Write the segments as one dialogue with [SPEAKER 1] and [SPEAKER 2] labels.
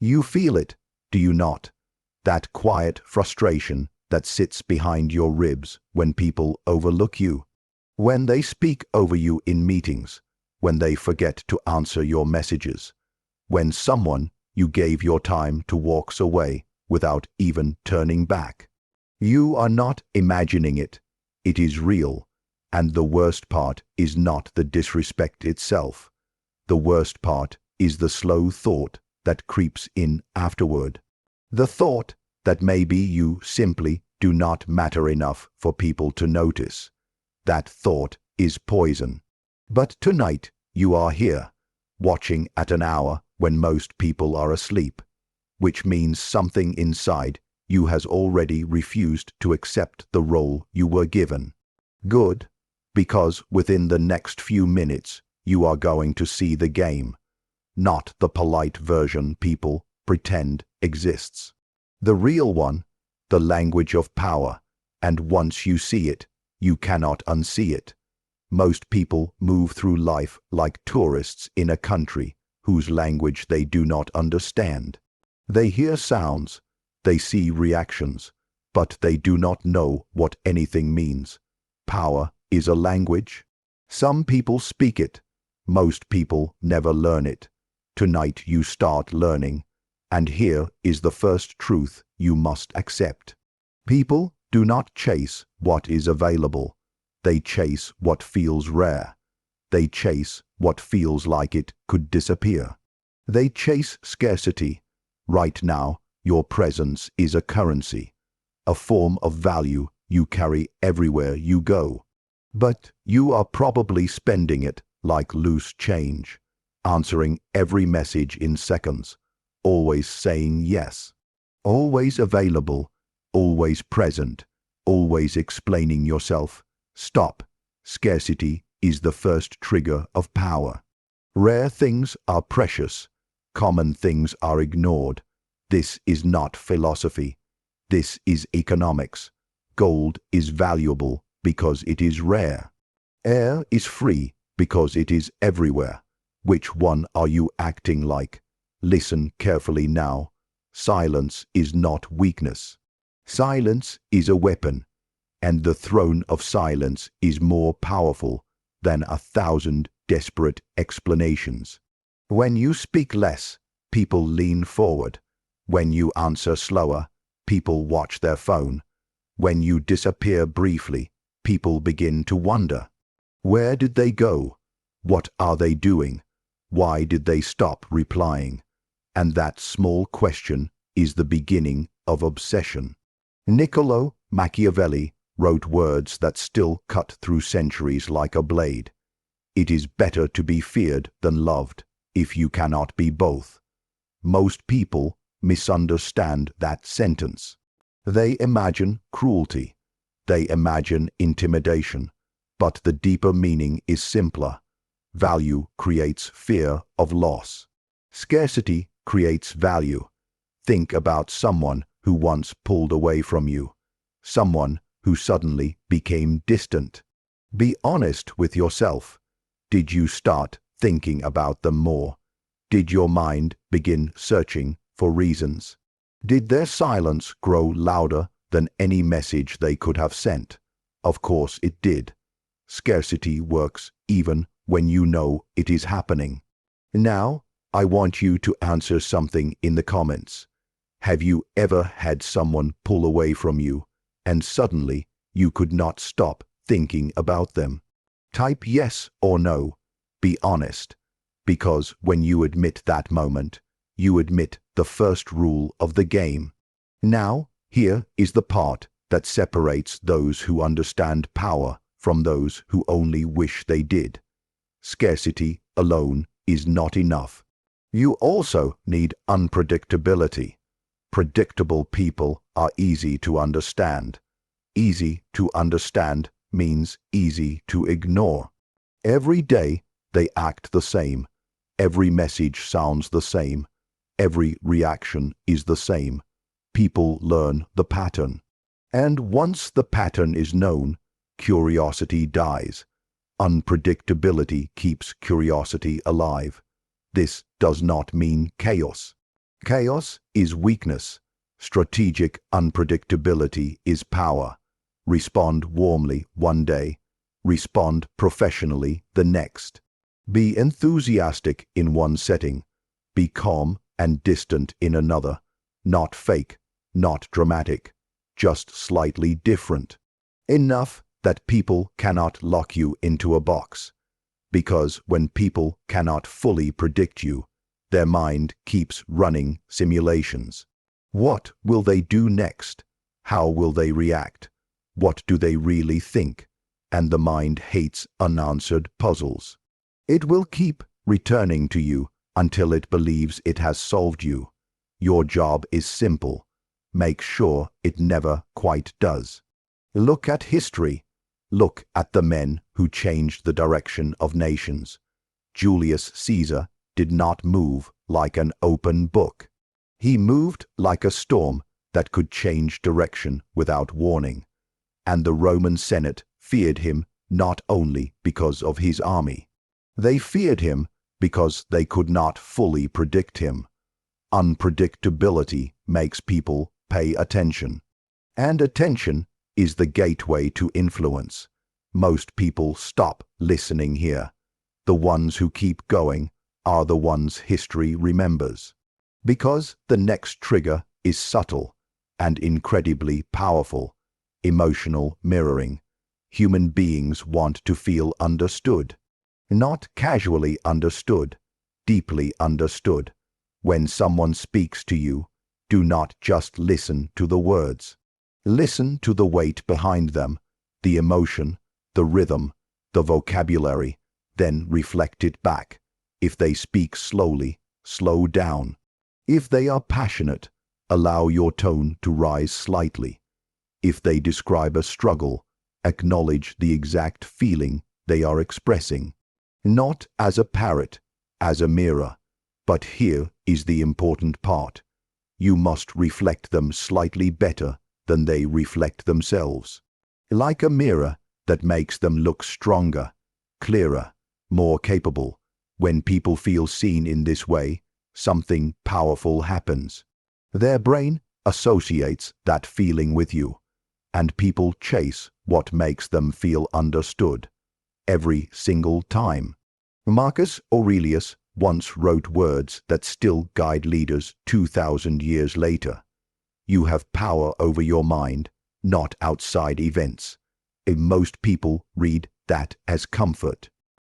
[SPEAKER 1] You feel it, do you not? That quiet frustration that sits behind your ribs when people overlook you, when they speak over you in meetings, when they forget to answer your messages, when someone you gave your time to walks away without even turning back. You are not imagining it. It is real. And the worst part is not the disrespect itself. The worst part is the slow thought that creeps in afterward. The thought that maybe you simply do not matter enough for people to notice. That thought is poison. But tonight you are here, watching at an hour when most people are asleep, which means something inside you has already refused to accept the role you were given. Good, because within the next few minutes you are going to see the game, not the polite version people pretend exists. The real one, the language of power, and once you see it, you cannot unsee it. Most people move through life like tourists in a country whose language they do not understand. They hear sounds, they see reactions, but they do not know what anything means. Power is a language. Some people speak it. Most people never learn it. Tonight you start learning, and here is the first truth you must accept. People do not chase what is available. They chase what feels rare. They chase what feels like it could disappear. They chase scarcity. Right now, your presence is a currency, a form of value you carry everywhere you go. But you are probably spending it like loose change, answering every message in seconds, always saying yes, always available, always present, always explaining yourself. Stop. Scarcity is the first trigger of power. Rare things are precious. Common things are ignored. This is not philosophy. This is economics. Gold is valuable because it is rare. Air is free because it is everywhere. Which one are you acting like? Listen carefully now. Silence is not weakness. Silence is a weapon, and the throne of silence is more powerful than 1,000 desperate explanations. When you speak less, people lean forward. When you answer slower, people watch their phone. When you disappear briefly, people begin to wonder. Where did they go? What are they doing? Why did they stop replying? And that small question is the beginning of obsession. Niccolò Machiavelli wrote words that still cut through centuries like a blade. It is better to be feared than loved, if you cannot be both. Most people misunderstand that sentence. They imagine cruelty. They imagine intimidation. But the deeper meaning is simpler. Value creates fear of loss. Scarcity creates value. Think about someone who once pulled away from you. Someone who suddenly became distant. Be honest with yourself. Did you start thinking about them more? Did your mind begin searching for reasons? Did their silence grow louder than any message they could have sent? Of course it did. Scarcity works even when you know it is happening. Now, I want you to answer something in the comments. Have you ever had someone pull away from you, and suddenly you could not stop thinking about them? Type yes or no. Be honest. Because when you admit that moment, you admit the first rule of the game. Now, here is the part that separates those who understand power from those who only wish they did. Scarcity alone is not enough. You also need unpredictability. Predictable people are easy to understand. Easy to understand means easy to ignore. Every day they act the same. Every message sounds the same. Every reaction is the same. People learn the pattern. And once the pattern is known, curiosity dies. Unpredictability keeps curiosity alive. This does not mean chaos. Chaos is weakness. Strategic unpredictability is power. Respond warmly one day. Respond professionally the next. Be enthusiastic in one setting. Be calm and distant in another. Not fake, not dramatic, just slightly different. Enough that people cannot lock you into a box. Because when people cannot fully predict you, their mind keeps running simulations. What will they do next? How will they react? What do they really think? And the mind hates unanswered puzzles. It will keep returning to you until it believes it has solved you. Your job is simple. Make sure it never quite does. Look at history. Look at the men who changed the direction of nations. Julius Caesar did not move like an open book. He moved like a storm that could change direction without warning. And the Roman Senate feared him not only because of his army. They feared him because they could not fully predict him. Unpredictability makes people pay attention. And attention is the gateway to influence. Most people stop listening here. The ones who keep going are the ones history remembers. Because the next trigger is subtle and incredibly powerful. Emotional mirroring. Human beings want to feel understood. Not casually understood, deeply understood. When someone speaks to you, do not just listen to the words. Listen to the weight behind them, the emotion, the rhythm, the vocabulary, then reflect it back. If they speak slowly, slow down. If they are passionate, allow your tone to rise slightly. If they describe a struggle, acknowledge the exact feeling they are expressing. Not as a parrot, as a mirror. But here is the important part. You must reflect them slightly better than they reflect themselves. Like a mirror that makes them look stronger, clearer, more capable. When people feel seen in this way, something powerful happens. Their brain associates that feeling with you, and people chase what makes them feel understood. Every single time. Marcus Aurelius once wrote words that still guide leaders 2,000 years later. You have power over your mind, not outside events. Most people read that as comfort.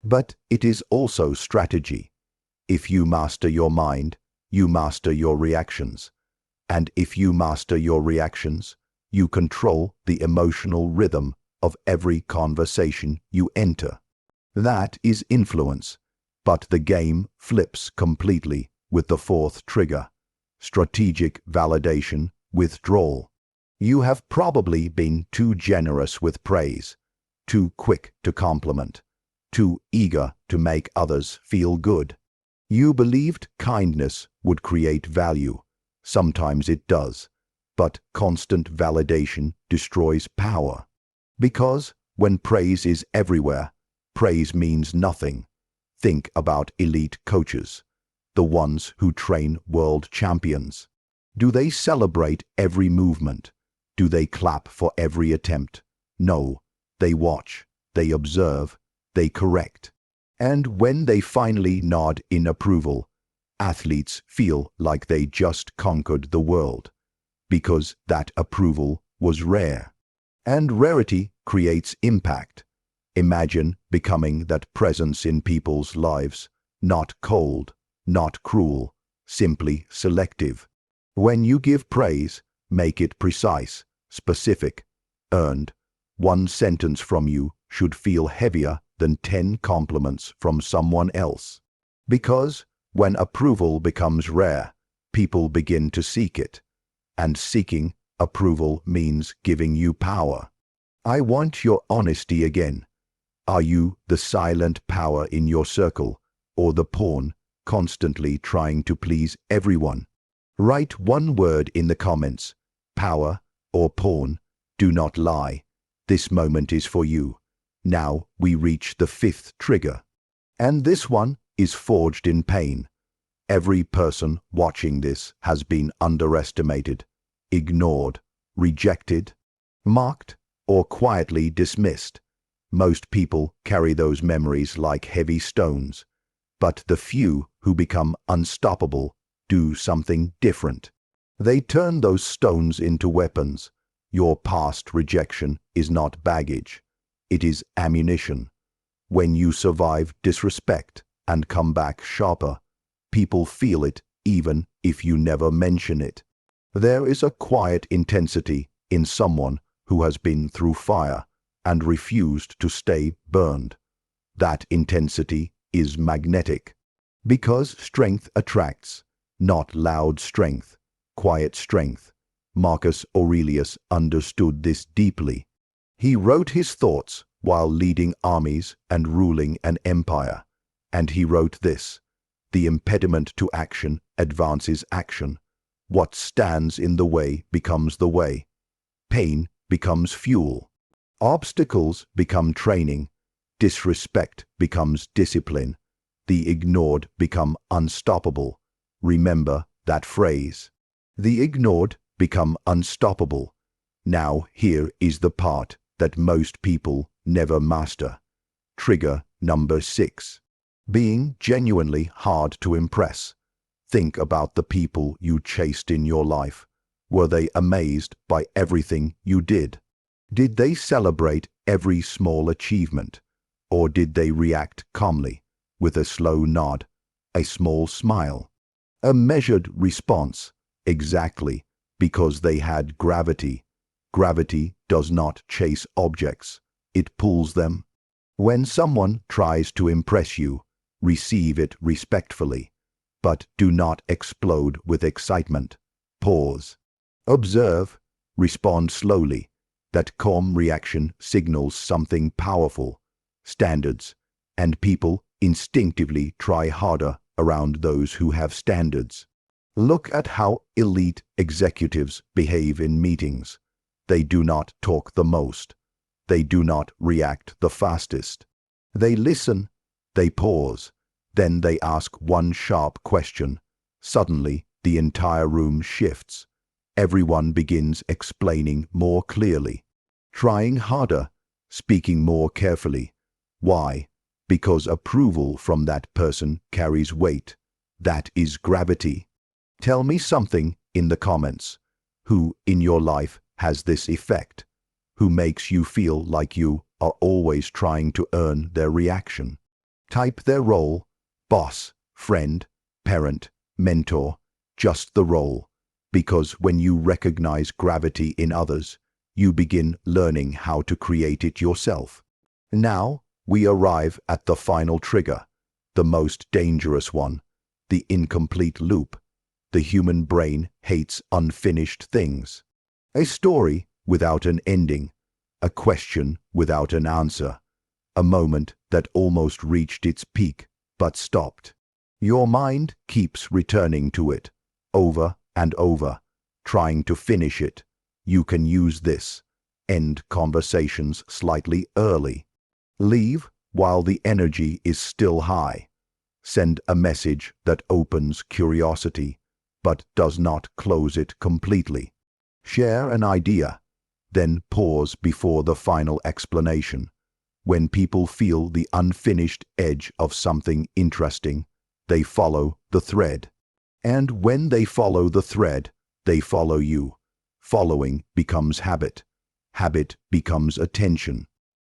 [SPEAKER 1] But it is also strategy. If you master your mind, you master your reactions. And if you master your reactions, you control the emotional rhythm of every conversation you enter. That is influence. But the game flips completely with the fourth trigger. Strategic validation, withdrawal. You have probably been too generous with praise, too quick to compliment, too eager to make others feel good. You believed kindness would create value. Sometimes it does. But constant validation destroys power. Because when praise is everywhere, praise means nothing. Think about elite coaches, the ones who train world champions. Do they celebrate every movement? Do they clap for every attempt? No, they watch, they observe, they correct. And when they finally nod in approval, athletes feel like they just conquered the world. Because that approval was rare. And rarity creates impact. Imagine becoming that presence in people's lives, not cold, not cruel, simply selective. When you give praise, make it precise, specific, earned. One sentence from you should feel heavier than 10 compliments from someone else. Because when approval becomes rare, people begin to seek it. And seeking approval means giving you power. I want your honesty again. Are you the silent power in your circle, or the pawn constantly trying to please everyone? Write one word in the comments. Power or pawn. Do not lie. This moment is for you. Now we reach the fifth trigger. And this one is forged in pain. Every person watching this has been underestimated, ignored, rejected, mocked, or quietly dismissed. Most people carry those memories like heavy stones, but the few who become unstoppable do something different. They turn those stones into weapons. Your past rejection is not baggage. It is ammunition. When you survive disrespect and come back sharper, people feel it even if you never mention it. There is a quiet intensity in someone who has been through fire and refused to stay burned. That intensity is magnetic. Because strength attracts, not loud strength, quiet strength. Marcus Aurelius understood this deeply. He wrote his thoughts while leading armies and ruling an empire. And he wrote this: "The impediment to action advances action. What stands in the way becomes the way. Pain becomes fuel. Obstacles become training. Disrespect becomes discipline. The ignored become unstoppable." Remember that phrase. The ignored become unstoppable. Now here is the part that most people never master. Trigger number 6. Being genuinely hard to impress. Think about the people you chased in your life. Were they amazed by everything you did? Did they celebrate every small achievement? Or did they react calmly, with a slow nod, a small smile, a measured response? Exactly, because they had gravity. Gravity does not chase objects, it pulls them. When someone tries to impress you, receive it respectfully, but do not explode with excitement. Pause. Observe, respond slowly. That calm reaction signals something powerful. Standards, and people instinctively try harder around those who have standards. Look at how elite executives behave in meetings. They do not talk the most. They do not react the fastest. They listen, they pause, then they ask one sharp question. Suddenly, the entire room shifts. Everyone begins explaining more clearly, trying harder, speaking more carefully. Why? Because approval from that person carries weight. That is gravity. Tell me something in the comments. Who in your life has this effect? Who makes you feel like you are always trying to earn their reaction? Type their role: boss, friend, parent, mentor, just the role. Because when you recognize gravity in others, you begin learning how to create it yourself. Now, we arrive at the final trigger, the most dangerous one, the incomplete loop. The human brain hates unfinished things. A story without an ending, a question without an answer, a moment that almost reached its peak but stopped. Your mind keeps returning to it, over and over, trying to finish it. You can use this. End conversations slightly early. Leave while the energy is still high. Send a message that opens curiosity, but does not close it completely. Share an idea, then pause before the final explanation. When people feel the unfinished edge of something interesting, they follow the thread. And when they follow the thread, they follow you. Following becomes habit. Habit becomes attention.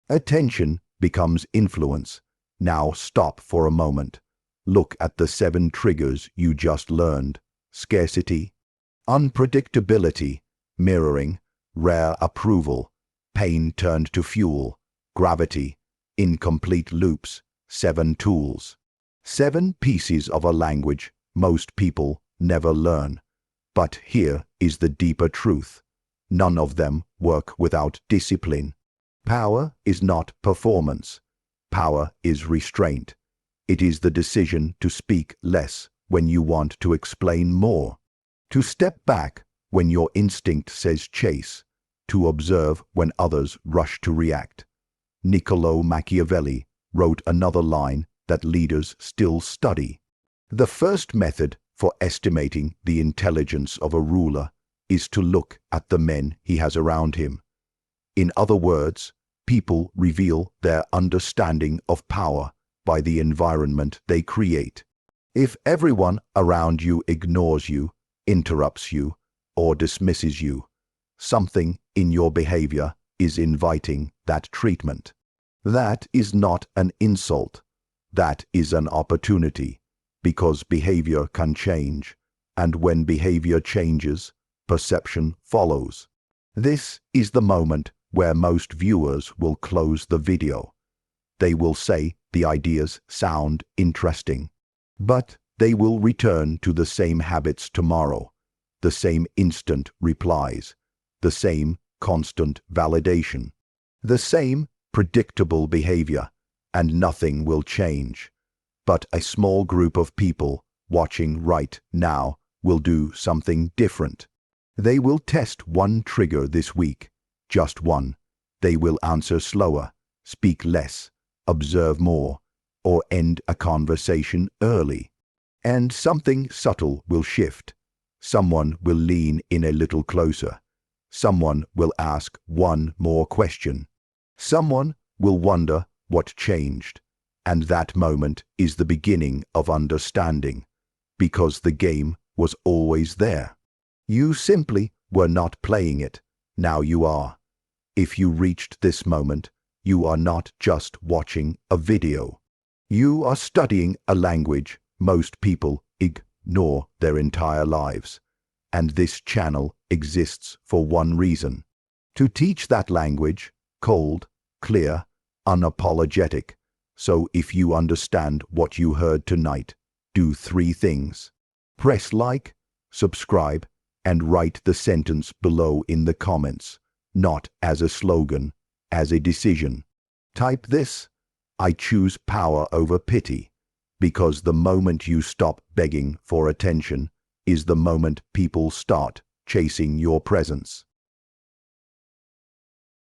[SPEAKER 1] Attention becomes influence. Now stop for a moment. Look at the 7 triggers you just learned. Scarcity, unpredictability, mirroring, rare approval, pain turned to fuel, gravity, incomplete loops, 7 tools. 7 pieces of a language most people never learn. But here is the deeper truth. None of them work without discipline. Power is not performance. Power is restraint. It is the decision to speak less when you want to explain more. To step back when your instinct says chase. To observe when others rush to react. Niccolò Machiavelli wrote another line that leaders still study. The first method for estimating the intelligence of a ruler is to look at the men he has around him. In other words, people reveal their understanding of power by the environment they create. If everyone around you ignores you, interrupts you, or dismisses you, something in your behavior is inviting that treatment. That is not an insult. That is an opportunity, because behavior can change, and when behavior changes, perception follows. This is the moment where most viewers will close the video. They will say the ideas sound interesting, but they will return to the same habits tomorrow, the same instant replies, the same constant validation, the same predictable behavior, and nothing will change. But a small group of people watching right now will do something different. They will test one trigger this week, just one. They will answer slower, speak less, observe more, or end a conversation early. And something subtle will shift. Someone will lean in a little closer. Someone will ask one more question. Someone will wonder what changed. And that moment is the beginning of understanding, because the game was always there. You simply were not playing it. Now you are. If you reached this moment, you are not just watching a video. You are studying a language most people ignore their entire lives. And this channel exists for one reason: to teach that language, cold, clear, unapologetic. So if you understand what you heard tonight, do 3 things. Press like, subscribe, and write the sentence below in the comments, not as a slogan, as a decision. Type this: I choose power over pity, because the moment you stop begging for attention is the moment people start chasing your presence.